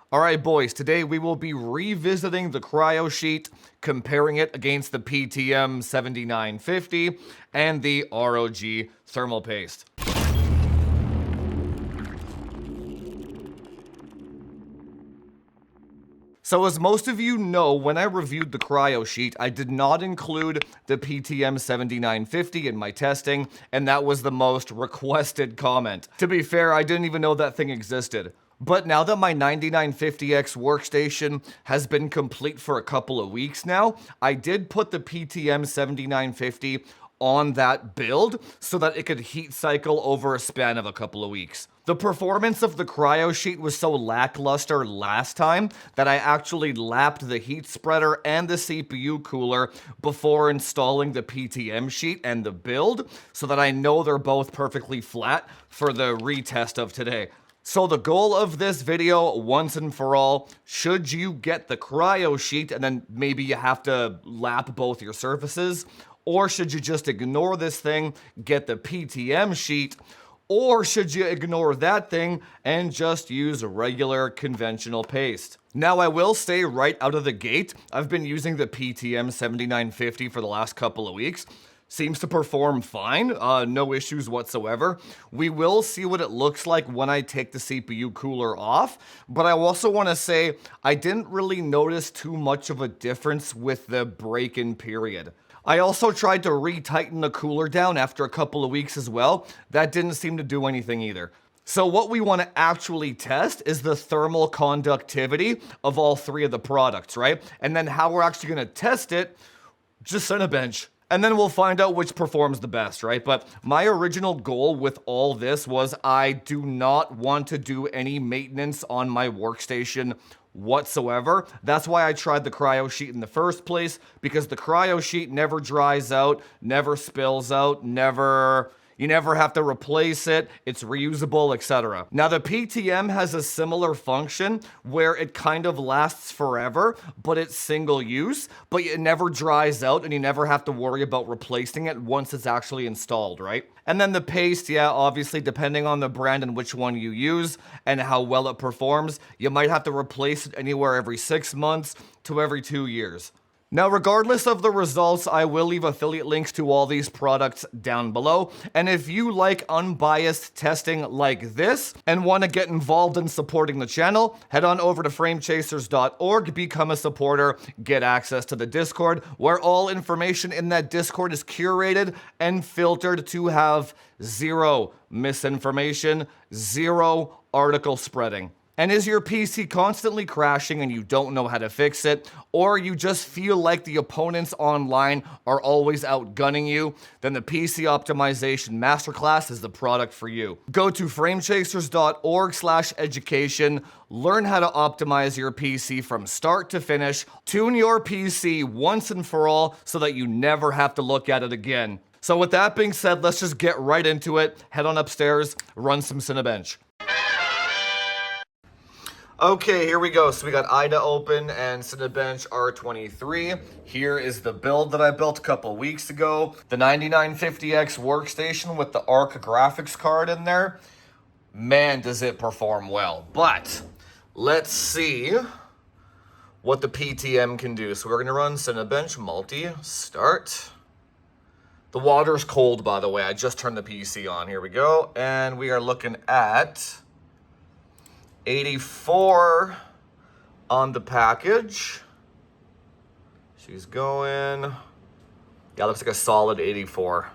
Alright boys, today we will be revisiting the Kryosheet, comparing it against the PTM7950 and the ROG thermal paste. So as most of you know, when I reviewed the Kryosheet, I did not include the PTM7950 in my testing, and that was the most requested comment. To be fair, I didn't even know that thing existed. But now that my 9950X workstation has been complete for a couple of weeks now, I did put the PTM7950 on that build so that it could heat cycle over a span of a couple of weeks. The performance of the Kryosheet was so lackluster last time that I actually lapped the heat spreader and the CPU cooler before installing the PTM sheet and the build so that I know they're both perfectly flat for the retest of today. So the goal of this video, once and for all, should you get the Kryosheet and then maybe you have to lap both your surfaces, or should you just ignore this thing, get the PTM sheet, or should you ignore that thing and just use regular conventional paste? Now I will say right out of the gate, I've been using the PTM7950 for the last couple of weeks. Seems to perform fine, no issues whatsoever. We will see what it looks like when I take the CPU cooler off, but I also want to say I didn't really notice too much of a difference with the break-in period. I also tried to retighten the cooler down after a couple of weeks as well. That didn't seem to do anything either. So what we want to actually test is the thermal conductivity of all three of the products, right? And then how we're actually going to test it, just on a bench. And then we'll find out which performs the best, right? But my original goal with all this was I do not want to do any maintenance on my workstation whatsoever. That's why I tried the Kryosheet in the first place, because the Kryosheet never dries out, never spills out, you never have to replace it, it's reusable, etc. Now the PTM has a similar function where it kind of lasts forever, but it's single use, but it never dries out and you never have to worry about replacing it once it's actually installed, right? And then the paste, yeah, obviously depending on the brand and which one you use and how well it performs, you might have to replace it anywhere every 6 months to every 2 years. Now, regardless of the results, I will leave affiliate links to all these products down below. And if you like unbiased testing like this and want to get involved in supporting the channel, head on over to framechasers.org, become a supporter, get access to the Discord, where all information in that Discord is curated and filtered to have zero misinformation, zero article spreading. And is your PC constantly crashing and you don't know how to fix it, or you just feel like the opponents online are always outgunning you, then the PC Optimization Masterclass is the product for you. Go to framechasers.org/education, learn how to optimize your PC from start to finish, tune your PC once and for all so that you never have to look at it again. So with that being said, let's just get right into it, head on upstairs, run some Cinebench. Okay, here we go. So we got IDA open and Cinebench R23. Here is the build that I built a couple weeks ago. The 9950X workstation with the ARC graphics card in there. Man, does it perform well. But let's see what the PTM can do. So we're going to run Cinebench multi, start. The water's cold, by the way. I just turned the PC on. Here we go. And we are looking at 84 on the package. She's going. Yeah, looks like a solid 84.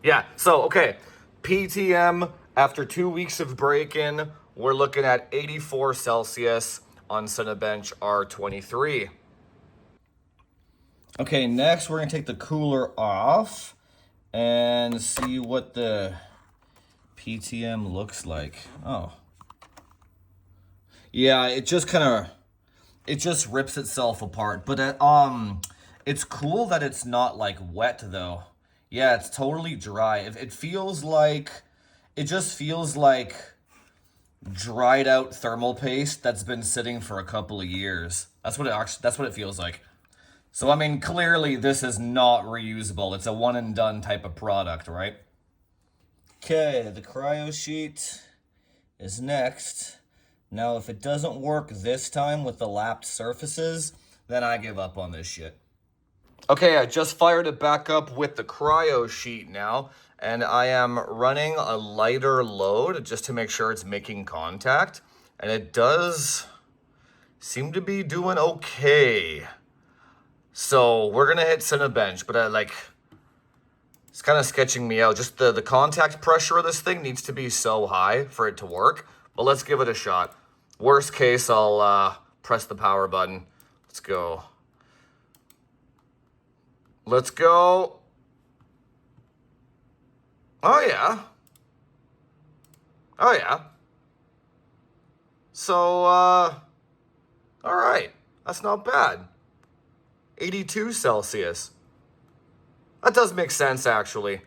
Yeah, so, okay. PTM, after 2 weeks of break-in, we're looking at 84 Celsius on Cinebench R23. Okay, next we're going to take the cooler off and see what the PTM looks like. Oh. Yeah, it just rips itself apart. But it's cool that it's not like wet though. Yeah, it's totally dry. It just feels like dried out thermal paste that's been sitting for a couple of years. That's what it feels like. So I mean, clearly this is not reusable. It's a one and done type of product, right? Okay, the Kryosheet is next. Now, if it doesn't work this time with the lapped surfaces, then I give up on this shit. Okay, I just fired it back up with the Kryosheet now, and I am running a lighter load just to make sure it's making contact, and it does seem to be doing okay. So we're gonna hit Cinebench, but it's kind of sketching me out. Just the contact pressure of this thing needs to be so high for it to work, but let's give it a shot. Worst case, I'll press the power button. Let's go. Let's go. Oh, yeah. Oh, yeah. So, all right. That's not bad. 82 Celsius. That does make sense, actually.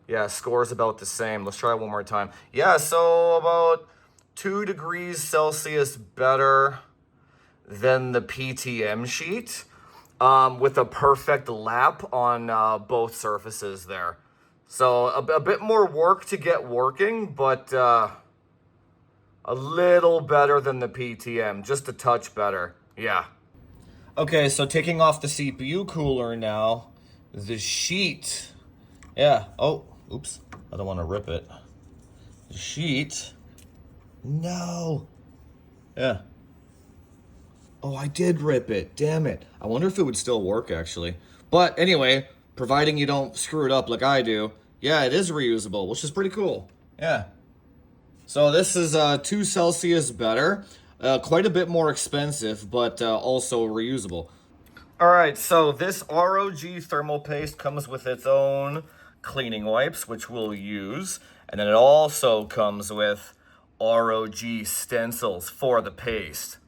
Yeah, score's about the same. Let's try it one more time. Yeah, so about 2 degrees Celsius better than the PTM sheet. With a perfect lap on both surfaces there. So a bit more work to get working, but a little better than the PTM, just a touch better, yeah. Okay, so taking off the CPU cooler now, the sheet, yeah, oh, oops, I don't want to rip it. The sheet, no, yeah. Oh, I did rip it. Damn it. I wonder if it would still work, actually. But anyway, providing you don't screw it up like I do, yeah, it is reusable, which is pretty cool. Yeah. So this is 2 Celsius better. Quite a bit more expensive, but also reusable. All right, so this ROG thermal paste comes with its own cleaning wipes, which we'll use. And then it also comes with ROG stencils for the paste.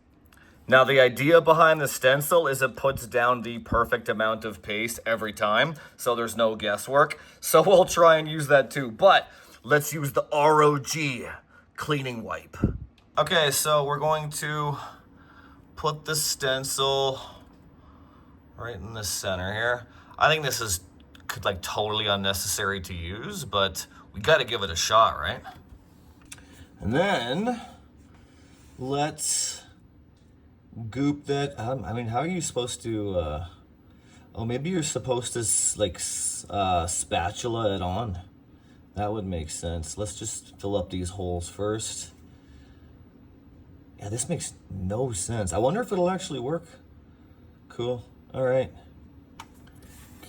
Now, the idea behind the stencil is it puts down the perfect amount of paste every time, so there's no guesswork. So we'll try and use that too, but let's use the ROG cleaning wipe. Okay, so we're going to put the stencil right in the center here. I think this is like totally unnecessary to use, but we gotta give it a shot, right? And then let's goop that. I mean, how are you supposed to oh, maybe you're supposed to like spatula it on. That would make sense. Let's just fill up these holes first. Yeah, this makes no sense. I wonder if it'll actually work. Cool. All right.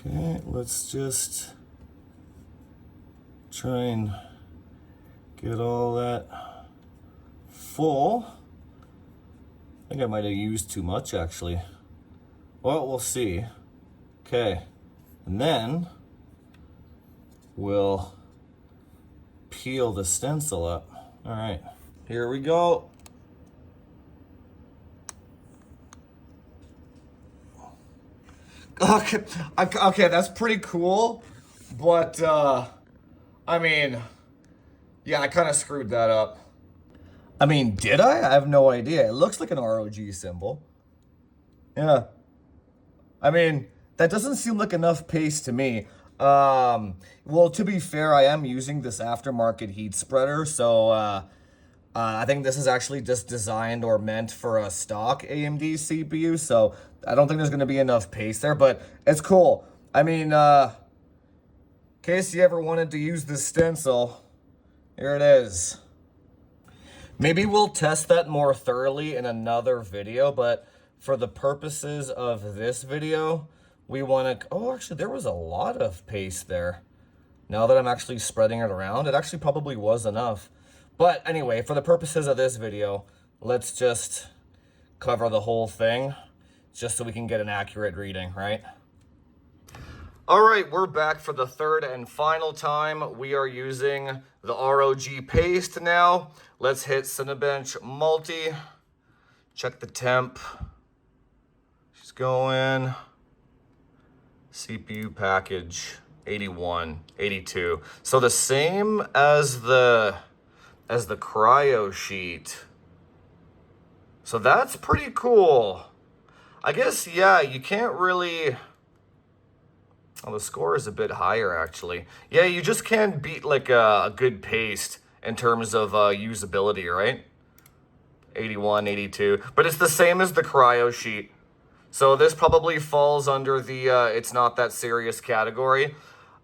Okay, let's just try and get all that full. I think I might have used too much, actually. Well, we'll see. Okay, and then we'll peel the stencil up. All right, here we go. Okay, that's pretty cool, but I mean, yeah, I kind of screwed that up. I mean, did I? I have no idea. It looks like an ROG symbol. Yeah. I mean, that doesn't seem like enough paste to me. Well, to be fair, I am using this aftermarket heat spreader, so I think this is actually just designed or meant for a stock AMD CPU, so I don't think there's going to be enough paste there, but it's cool. I mean, in case you ever wanted to use this stencil, here it is. Maybe we'll test that more thoroughly in another video, but for the purposes of this video, we want to... Oh, actually, there was a lot of paste there. Now that I'm actually spreading it around, it actually probably was enough. But anyway, for the purposes of this video, let's just cover the whole thing, just so we can get an accurate reading, right? All right, we're back for the third and final time. We are using the ROG paste now. Let's hit Cinebench Multi. Check the temp. She's going. CPU package 81, 82. So the same as the Kryosheet. So that's pretty cool. I guess, yeah, you can't really... Oh, the score is a bit higher, actually. Yeah, you just can't beat, like, a good paste in terms of usability, right? 81, 82. But it's the same as the Kryosheet. So this probably falls under the it's not that serious category.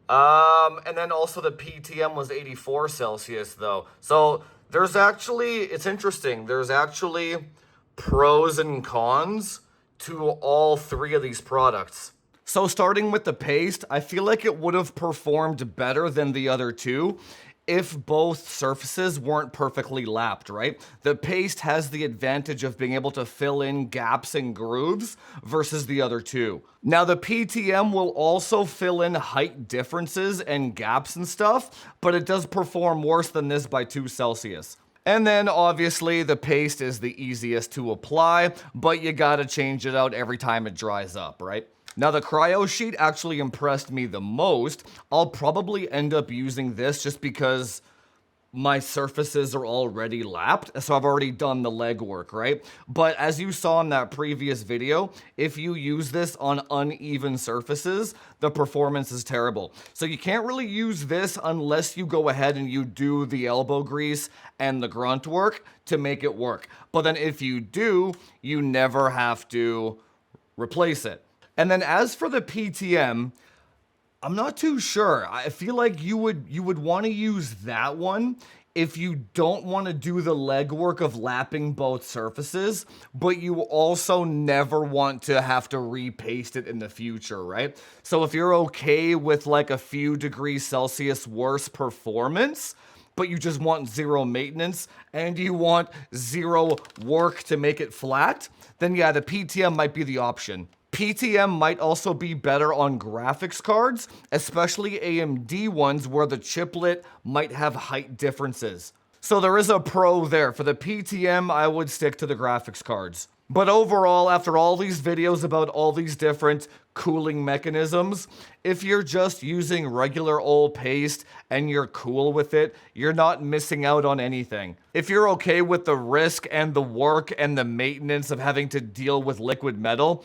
And then also the PTM was 84 Celsius though. So there's actually, it's interesting, there's actually pros and cons to all three of these products. So starting with the paste, I feel like it would have performed better than the other two if both surfaces weren't perfectly lapped, right? The paste has the advantage of being able to fill in gaps and grooves versus the other two. Now the PTM will also fill in height differences and gaps and stuff, but it does perform worse than this by 2 Celsius. And then obviously the paste is the easiest to apply, but you gotta change it out every time it dries up, right? Now the Kryosheet actually impressed me the most. I'll probably end up using this just because my surfaces are already lapped, so I've already done the legwork, right? But as you saw in that previous video, if you use this on uneven surfaces, the performance is terrible. So you can't really use this unless you go ahead and you do the elbow grease and the grunt work to make it work. But then if you do, you never have to replace it. And then as for the PTM, I'm not too sure. I feel like you would want to use that one if you don't want to do the legwork of lapping both surfaces, but you also never want to have to repaste it in the future, right? So if you're okay with like a few degrees Celsius worse performance, but you just want zero maintenance and you want zero work to make it flat, then yeah, the PTM might be the option. PTM might also be better on graphics cards, especially AMD ones where the chiplet might have height differences. So there is a pro there. For the PTM, I would stick to the graphics cards. But overall, after all these videos about all these different cooling mechanisms, if you're just using regular old paste and you're cool with it, you're not missing out on anything. If you're okay with the risk and the work and the maintenance of having to deal with liquid metal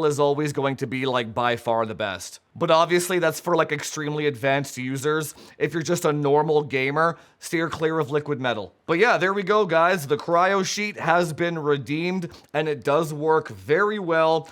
is always going to be like by far the best. But obviously that's for like extremely advanced users. If you're just a normal gamer, steer clear of liquid metal. But yeah, there we go guys. The Kryosheet has been redeemed and it does work very well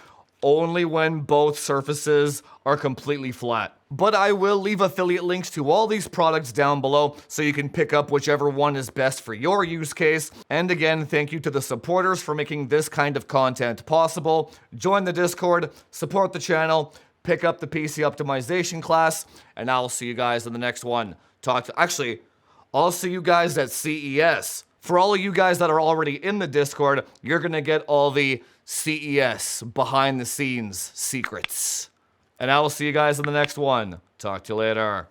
only when both surfaces are completely flat. But I will leave affiliate links to all these products down below so you can pick up whichever one is best for your use case. And again, thank you to the supporters for making this kind of content possible. Join the Discord, support the channel, pick up the PC optimization class, and I'll see you guys in the next one. I'll see you guys at CES. For all of you guys that are already in the Discord, you're gonna get all the CES behind the scenes secrets. And I will see you guys in the next one. Talk to you later.